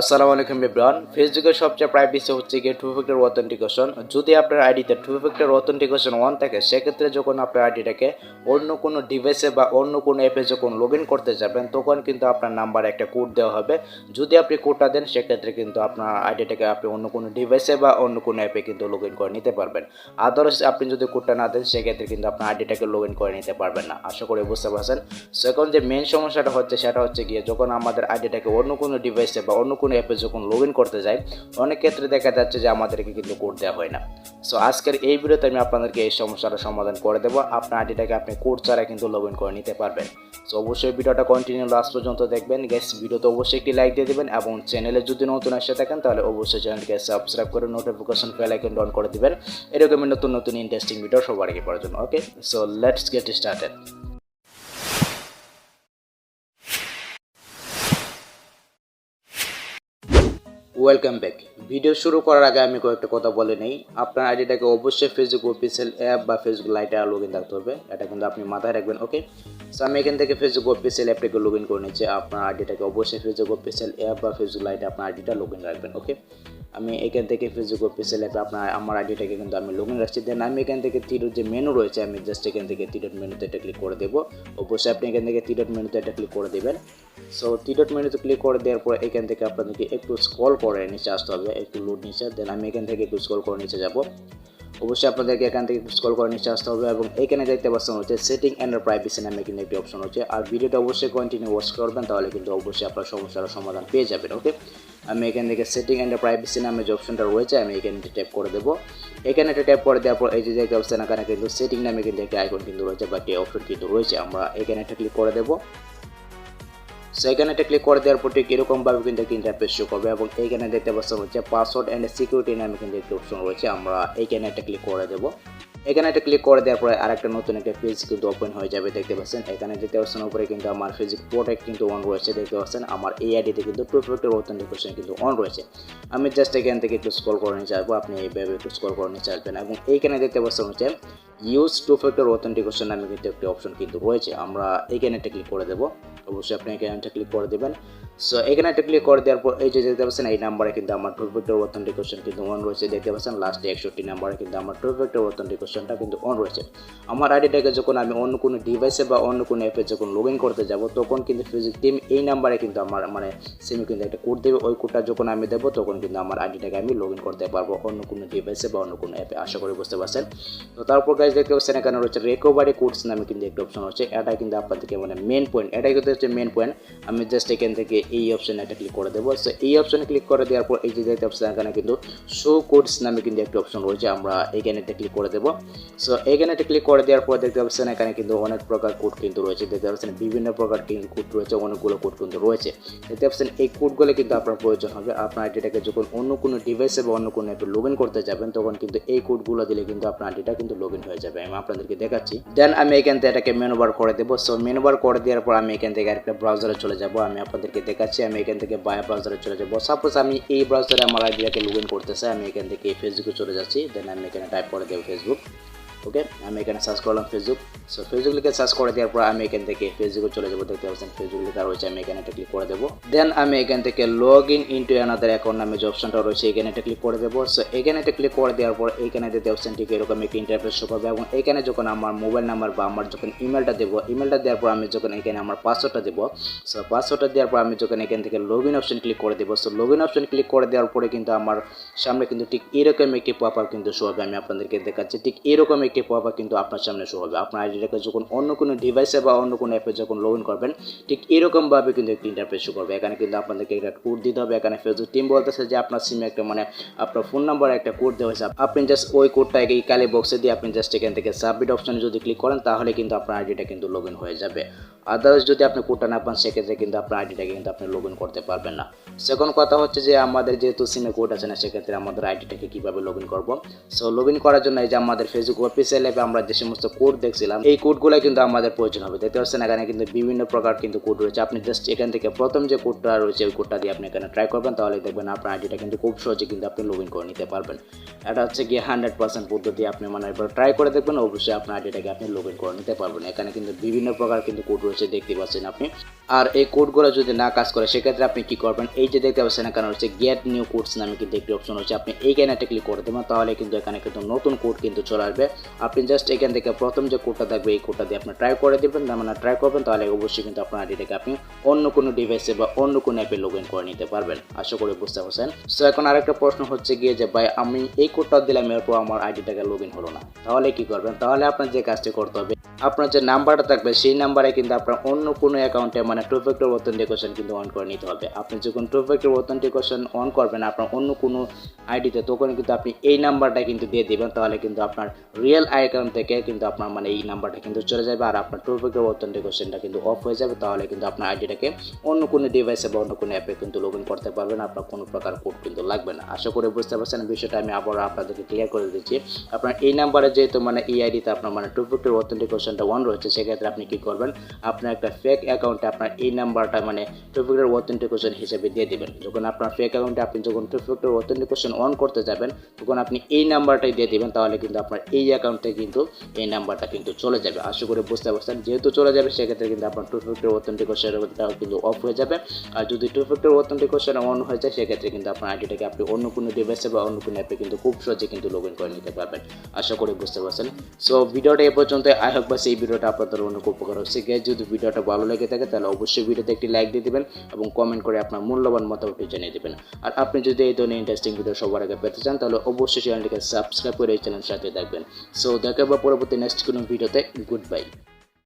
আসসালামু আলাইকুম এভরিওয়ান। ফেসবুকের সবচেয়ে প্রাইভেসি হচ্ছে গিয়ে টু ফ্যাক্টর অথেন্টিকেশন। যদি আপনার আইডিতে টু ফ্যাক্টর অথেন্টিকেশন অন থাকে, সেক্ষেত্রে যখন আপনার আইডিটাকে অন্য কোনো ডিভাইসে বা অন্য কোনো অ্যাপে যখন লগ ইন করতে যাবেন, তখন কিন্তু আপনার নাম্বারে একটা কোড দেওয়া হবে। যদি আপনি কোডটা দেন, সেক্ষেত্রে কিন্তু আপনার আইডিটাকে আপনি অন্য কোনো ডিভাইসে বা অন্য কোনো অ্যাপে কিন্তু লগ ইন করে নিতে পারবেন। আদারওয়াইজ আপনি যদি কোডটা না দেন, সেক্ষেত্রে কিন্তু আপনার আইডিটাকে লগ ইন করে নিতে পারবেন না। আশা করি বুঝতে পারছেন। সো এখন যে মেন সমস্যাটা হচ্ছে, সেটা হচ্ছে গিয়ে যখন আমাদের আইডিটাকে অন্য কোনো ডিভাইসে বা অন্য কোনো অ্যাপে যখন লগ ইন করতে যাই, অনেক ক্ষেত্রে দেখা যাচ্ছে যে আমাদেরকে কিন্তু কোড দেওয়া হয় না। সো আজকের এই ভিডিওতে আমি আপনাদেরকে এই সমস্যাটার সমাধান করে দেবো। আপনার আইডিটাকে আপনি কোড ছাড়া কিন্তু লগ ইন করে নিতে পারবেন। সো অবশ্যই ভিডিওটা কন্টিনিউ লাস্ট পর্যন্ত দেখবেন। গ্যাস ভিডিওতে অবশ্যই একটি লাইক দিয়ে দেবেন এবং চ্যানেলে যদি নতুন এসে থাকেন, তাহলে অবশ্যই চ্যানেলকে সাবস্ক্রাইব করে নোটিফিকেশন বেল আইকন অন করে দিবেন, এরকমই নতুন নতুন ইন্টারেস্টিং ভিডিও সবার আগে পাওয়ার জন্য। Okay, so let's get started. Welcome back. Video শুরু করার আগে আমি কয়েকটা কথা বলে নেই। আপনার আইডিটাকে অবশ্যই ফেসবুক অফিসিয়াল অ্যাপ বা ফেসবুক লাইটে লগ ইন থাকতে হবে, এটা কিন্তু আপনি মাথায় রাখবেন। ওকে, সো আমি এখান থেকে ফেসবুক অফিসিয়াল অ্যাপটাকে লগ ইন করে নিচ্ছি। আপনার আইডিটাকে অবশ্যই ফেসবুক অফিসিয়াল অ্যাপ বা ফেসবুক লাইটে আপনার আইডিটা লগ ইন রাখবেন। ওকে, আমি এখান থেকে ফেসবুক অফিসিয়াল অ্যাপে আমার আইডিটাকে কিন্তু আমি লগ ইন রাখছি। দেন আমি এখান থেকে থ্রি ডট যে মেনু রয়েছে, আমি জাস্ট এখান থেকে থ্রি ডট মেনুতে এটা ক্লিক করে দেবো। অবশ্যই আপনি এখান থেকে থ্রি ডট মেনুতে এটা ক্লিক করে দেবেন। সো থ্রি ডট মেনুতে ক্লিক করে দেওয়ার পর এখান থেকে আপনাদেরকে একটু স্ক্রল করে নিচে আসতে হবে, একটু লোড নিচে। দেন আমি এখান থেকে একটু স্ক্রল করে নিচে যাব। অবশ্যই আপনাদেরকে এখান থেকে স্ক্রল করে নিচে আসতে হবে এবং এখানে দেখতে পাচ্ছেন হচ্ছে সেটিং অ্যান্ড প্রাইভেসি নামে কিন্তু একটি অপশন হচ্ছে। আর ভিডিওটা অবশ্যই কন্টিনিউ ওয়াচ করবেন, তাহলে কিন্তু অবশ্যই আপনার সমস্যার সমাধান পেয়ে যাবেন। ওকে, আমি এখান থেকে সেটিং অ্যান্ড প্রাইভেসি নামে যে অপশনটা রয়েছে, আমি এখানে ট্যাপ করে দেবো। এখানে একটা ট্যাপ করে দেওয়ার পর এই যে দেখতে পাচ্ছেন এখানে কিন্তু সেটিং নামে কিন্তু একটা আইকন কিন্তু রয়েছে বা একটি অপশন কিন্তু রয়েছে। আমরা এখানে একটা ক্লিক করে দেবো। সো এখানে একটা ক্লিক করে দেওয়ার পর ঠিক এরকমভাবে কিন্তু একটা ইন্টারফেস শো করবে এবং এইখানে দেখতে পাচ্ছেন হচ্ছে পাসওয়ার্ড অ্যান্ড সিকিউরিটি নামে কিন্তু একটা অপশন রয়েছে। আমরা এইখানে একটা ক্লিক করে দেবো। এখানে একটা ক্লিক করে দেওয়ার পরে আরেকটা নতুন একটা পেজ কিন্তু ওপেন হয়ে যাবে। দেখতে পাচ্ছেন এখানে দেখতে পাচ্ছেন উপরে কিন্তু আমার ফেসবুক প্রোটেক্ট কিন্তু অন রয়েছে। দেখতে পাচ্ছেন আমার এই আইডিতে কিন্তু টু ফ্যাক্টর অথেন্টিকেশন কিন্তু অন রয়েছে। আমি জাস্ট এখান থেকে একটু স্ক্রল করে নিয়ে আসবো, আপনি এইভাবে একটু স্ক্রল করে নিয়ে আসবেন এবং এইখানে দেখতে পাচ্ছেন হচ্ছে ইউজ টু ফ্যাক্টর অথেন্টিকেশন নামে কিন্তু একটি অপশন কিন্তু রয়েছে। আমরা এইখানে একটা ক্লিক করে দেবো। অবশ্যই আপনি এখানে একটা ক্লিক করে দেবেন। সো এখানে একটা ক্লিক করে দেওয়ার পর এই যে দেখতে পাচ্ছেন এই নাম্বারে কিন্তু আমার টু ফ্যাক্টর অথেন্টিকেশন কিন্তু অন রয়েছে। দেখতে পাচ্ছেন লাস্টে 61 নাম্বারে কিন্তু আমার টু ফ্যাক্টর অথেন্টিকেশনটা কিন্তু অন রয়েছে। আমার আইডিটাকে যখন আমি অন্য কোনো ডিভাইসে বা অন্য কোনো অ্যাপে যখন লগ ইন করতে যাব, তখন কিন্তু ফেসবুক টিম এই নাম্বারে কিন্তু আমার সিমে কিন্তু একটা কোড দেবে। ওই কোডটা যখন আমি দেবো, তখন কিন্তু আমার আইডিটাকে আমি লগ ইন করতে পারবো অন্য কোনো ডিভাইসে বা অন্য কোনো অ্যাপে। আশা করি বুঝতে পারছেন। তো তারপর গাইজ দেখতে পাচ্ছেন এখানে রয়েছে রিকভারি কোডস নামে কিন্তু একটা অপশন হচ্ছে। এটা কিন্তু আপনাদেরকে মেন পয়েন্ট, এটাই কিন্তু হচ্ছে মেন পয়েন্ট। আমি জাস্ট এখান থেকে এই অপশনে একটা ক্লিক করে দেবো। সো এই অপশনে ক্লিক করে দেওয়ার পর এই যে দেখতে পাচ্ছেন এখানে কিন্তু শো কোডস নামে কিন্তু একটা অপশন রয়েছে। আমরা এখানে একটা ক্লিক করে দেবো। সো এখানে একটা ক্লিক করে দেওয়ার পর দেখতে পাচ্ছেন এখানে কিন্তু অনেক প্রকার কোড কিন্তু রয়েছে। দেখতে পাচ্ছেন বিভিন্ন প্রকার কিন্তু কোড রয়েছে, অনেকগুলো কোড কিন্তু রয়েছে। দেখতে পাচ্ছেন এই কোডগুলো কিন্তু আপনার প্রয়োজন হবে। আপনার আইডিটাকে যখন অন্য কোনো ডিভাইসে বা অন্য কোনো অ্যাপে লগ ইন করতে যাবেন, তখন কিন্তু এই কোডগুলো দিলে কিন্তু আপনার আইডিটা কিন্তু লগ ইন হয়ে যাবে। আমি আপনাদেরকে দেখাচ্ছি। দেন আমি এখান থেকে এটাকে মেনু বার করে দেবো। সো মেনু বার করে দেওয়ার পর আমি এখান থেকে আরেকটা ব্রাউজারে চলে যাব। আমি আপনাদেরকে দেখাচ্ছি। আমি এখান থেকে বায়া ব্রাউজারে চলে যাব। সাপোজ আমি এই ব্রাউজারে আমার আইডিটাকে লগ ইন করতে চাই, আমি এখান থেকে ফেসবুকে চলে যাচ্ছি। দেন আমি এখানে টাইপ করে দেবো ফেসবুক। ওকে, আমি এখানে সার্চ করলাম ফেসবুক। সো ফেসবুক লিখে সার্চ করে দেওয়ার পর আমি এখান থেকে ফেসবুকে চলে যাবো। দেখতে পাচ্ছেন ফেসবুক লেখা রয়েছে, আমি এখানে একটা ক্লিক করে দেবো। দেন আমি এখান থেকে log in into another account নামে যে অপশনটা রয়েছে, এখানে একটা ক্লিক করে দেবো। সো এখানে একটা ক্লিক করে দেওয়ার পর এখানে দেখতে পাচ্ছেন ঠিক এরকম একটি ইন্টারফেস শো করবে এবং এখানে যখন আমার মোবাইল নাম্বার বা আমার যখন ইমেলটা দেবো, ইমেলটা দেওয়ার পর আমি যখন এখানে আমার পাসওয়ার্ডটা দেবো, সো পাসওয়ার্ডটা দেওয়ার পর আমি যখন এখান থেকে লগ ইন অপশন ক্লিক করে দেবো, so log in option click করে দেওয়ার পরে কিন্তু আমার সামনে কিন্তু ঠিক এরকম একটি পপআপ কিন্তু শো হবে। আমি আপনাদেরকে দেখাচ্ছি, ঠিক এরকম একটি পপআপ কিন্তু আপনার সামনে শো হবে। আপনার আইডিটাকে যখন অন্য কোনো ডিভাইসে বা অন্য কোনো অ্যাপে যখন লগ ইন করবেন, ঠিক এরকমভাবে কিন্তু একটি ইন্টারফেস শো করবে। এখানে কিন্তু আপনাদেরকে একটা কোড দিতে হবে। এখানে ফেসবুক টিম বলতেছে যে আপনার সিমে একটা আপনার ফোন নাম্বারে একটা কোড দেওয়া হয়েছে। আপনি জাস্ট ওই কোডটা এই কালি বক্সে দিয়ে আপনি জাস্ট এখান থেকে সাবমিট অপশনে যদি ক্লিক করেন, তাহলে কিন্তু আপনার আইডিটা কিন্তু লগ ইন হয়ে যাবে। আদার্স যদি আপনি কোডটা না পান, সেক্ষেত্রে কিন্তু আপনার আইডিটাকে কিন্তু আপনি লগ ইন করতে পারবেন না। সেকেন্ড কথা হচ্ছে যে আমাদের যেহেতু সিমে কোড আছে না, সেক্ষেত্রে আমাদের আইডিটাকে কীভাবে লগ ইন করবো। সো লগ ইন করার জন্য এই যে আমাদের ফেসবুক অফিসিয়াল অ্যাপে আমরা যে সমস্ত কোড দেখছিলাম, এই কোডগুলো কিন্তু আমাদের প্রয়োজন হবে। দেখতে পাচ্ছেন এখানে কিন্তু বিভিন্ন প্রকার কিন্তু কোড রয়েছে। আপনি জাস্ট এখান থেকে প্রথম যে কোডটা রয়েছে, ওই কোডটা দিয়ে আপনি এখানে ট্রাই করবেন, তাহলে দেখবেন আপনার আইডিটা কিন্তু খুব সহজে কিন্তু আপনি লগ ইন করে নিতে পারবেন। এটা হচ্ছে গিয়ে 100% পদ্ধতি। আপনি এবার ট্রাই করে দেখবেন, অবশ্যই আপনার আইডিটাকে আপনি লগ ইন করে নিতে পারবেন। এখানে কিন্তু বিভিন্ন প্রকার কিন্তু কোড রয়েছে। হচ্ছে দেখতে পাচ্ছেন আপনি। আর এই কোডগুলো যদি না কাজ করে সেক্ষেত্রে আপনি কি করবেন, এই যে দেখতে পাচ্ছেন এখানে হচ্ছে গেট নিউ কোডস নামে কিন্তু একটি অপশন হচ্ছে, আপনি এইখানে একটা ক্লিক করে দেবেন, তাহলে কিন্তু এখানে কিন্তু নতুন কোড কিন্তু চলে আসবে। আপনি জাস্ট এখান থেকে প্রথম যে কোডটা থাকবে এই কোডটা দিয়ে আপনি ট্রাই করে দেবেন, মানে ট্রাই করবেন, তাহলে অবশ্যই কিন্তু আপনার আইডিটাকে আপনি অন্য কোনো ডিভাইসে বা অন্য কোনো অ্যাপে লগ ইন করে নিতে পারবেন। আশা করি বুঝতে পারছেন। সো এখন আরেকটা প্রশ্ন হচ্ছে গিয়ে যে ভাই আমি এই কোডটা দিলাম এরপর আমার আইডিটাকে লগ ইন হলো না, তাহলে কি করবেন? তাহলে আপনার যে কাজটি করতে হবে, আপনার যে নাম্বারটা থাকবে সেই নাম্বারে কিন্তু আপনার অন্য কোনো অ্যাকাউন্টে মানে টু ফ্যাক্টর অথেন্টিকেশন কিন্তু অন করে নিতে হবে। আপনি যখন টু ফ্যাক্টর অথেন্টিকেশন অন করবেন আপনার অন্য কোনো আইডিতে, তখন কিন্তু আপনি এই নাম্বারটা কিন্তু দিয়ে দিবেন, তাহলে কিন্তু আপনার রিয়েল অ্যাকাউন্ট থেকে কিন্তু আপনার মানে এই নাম্বারটা কিন্তু চলে যাবে, আর আপনার টু ফ্যাক্টর অথেন্টিকেশনটা কিন্তু অফ হয়ে যাবে। তাহলে কিন্তু আপনার আইডিটাকে অন্য কোনো ডিভাইসে বা অন্য কোনো অ্যাপে কিন্তু লগ ইন করতে পারবেন, আপনার কোনো প্রকার কোড কিন্তু লাগবে না। আশা করি বুঝতে পারছেন বিষয়টা, আমি আবার আপনাদেরকে ক্লিয়ার করে দিচ্ছি। আপনার এই নাম্বারে যেহেতু মানে এই আইডিতে আপনার মানে টু ফ্যাক্টর অথেন্টিকেশনটা অন রয়েছে, সেক্ষেত্রে আপনি কি করবেন, আপনার একটা ফেক অ্যাকাউন্টে আপনার এই নাম্বারটা মানে টু ফ্যাক্টর অথেন্টিকেশন হিসেবে দিয়ে দিবেন। যখন আপনার ফেক অ্যাকাউন্টে আপনি যখন টু ফ্যাক্টর অথেন্টিকেশন অন করতে যাবেন, তখন আপনি এই নাম্বারটাই দিয়ে দিবেন, তাহলে কিন্তু আপনার এই অ্যাকাউন্টে কিন্তু এই নাম্বারটা কিন্তু চলে যাবে। আশা করি বুঝতে পারছেন। যেহেতু চলে যাবে সেক্ষেত্রে কিন্তু আপনার টু ফ্যাক্টর অথেন্টিকেশনটাও কিন্তু অফ হয়ে যাবে। আর যদি টু ফ্যাক্টর অথেন্টিকেশন অন হয়ে যায় সেক্ষেত্রে কিন্তু আপনার আইডিটাকে আপনি অন্য কোনো ডিভাইসে বা অন্য কোনো অ্যাপে কিন্তু খুব সহজে কিন্তু লগ ইন করে নিতে পারবেন। আশা করি বুঝতে পারছেন। সো ভিডিওটা এ পর্যন্ত। আই হোপ বাস এই ভিডিওটা আপনাদের অনেক উপকার হচ্ছে। যদি ভিডিওটা ভালো লেগে থাকে তাহলে অবশ্যই ভিডিওতে একটি লাইক দিয়ে দিবেন এবং কমেন্ট করে আপনার মূল্যবান মতামত জানিয়ে দেবেন। আর আপনি যদি এই ধরনের ইন্টারেস্টিং ভিডিও সবার আগে পেতে চান তাহলে অবশ্যই চ্যানেলটিকে সাবস্ক্রাইব করে এই চ্যানেলের সাথে থাকবেন। সো দেখা হবে পরবর্তী নেক্সট কোনো ভিডিওতে। Good bye.